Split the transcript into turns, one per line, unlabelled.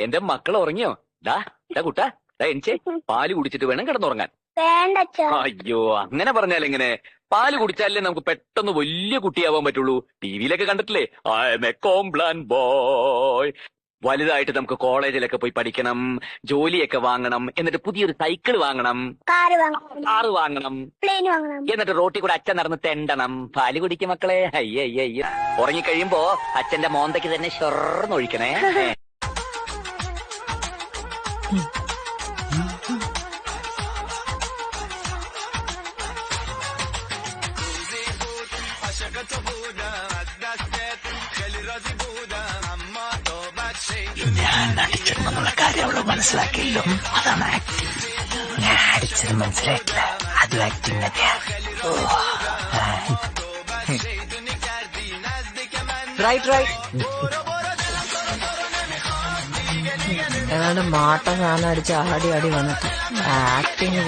എന്റെ മക്കൾ ഉറങ്ങിയോ? ഡാ കുട്ടാ എണിച്ചേ, പാല് കുടിച്ചിട്ട് വേണം കിടന്നുറങ്ങാൻ. അയ്യോ, അങ്ങനെ പറഞ്ഞാൽ എങ്ങനെ? പാല് കുടിച്ചാലേ നമുക്ക് പെട്ടെന്ന് വലിയ കുട്ടിയാവാൻ പറ്റുള്ളൂ. ടിവിയിലൊക്കെ കണ്ടിട്ടില്ലേ, I M A Complan boy. വലുതായിട്ട് നമുക്ക് കോളേജിലൊക്കെ പോയി പഠിക്കണം, ജോലിയൊക്കെ വാങ്ങണം, എന്നിട്ട് പുതിയൊരു സൈക്കിൾ വാങ്ങണം, കാറ് വാങ്ങണം, എന്നിട്ട് റോട്ടിൽ കൂടെ അച്ഛൻ നടന്ന് തെണ്ടണം. പാല് കുടിക്കും മക്കളെ. അയ്യ ഉറങ്ങിക്കഴിയുമ്പോ അച്ഛന്റെ മോന്തയ്ക്ക് തന്നെ ഷൊർന്നൊഴിക്കണേ.
ഞാൻ നടിച്ചിരുന്നുള്ള കാര്യം അവള് മനസ്സിലാക്കിയല്ലോ. അതാണ് ആക്ടിങ്. ഞാൻ അടിച്ചത് മനസ്സിലായിട്ടില്ല, അതും ആക്ടിങ് തന്നെയാ.
ഏതാണ്ട് മാട്ട സാധനം അടിച്ച് ആടി വന്നിട്ട് ആക്ടിങ്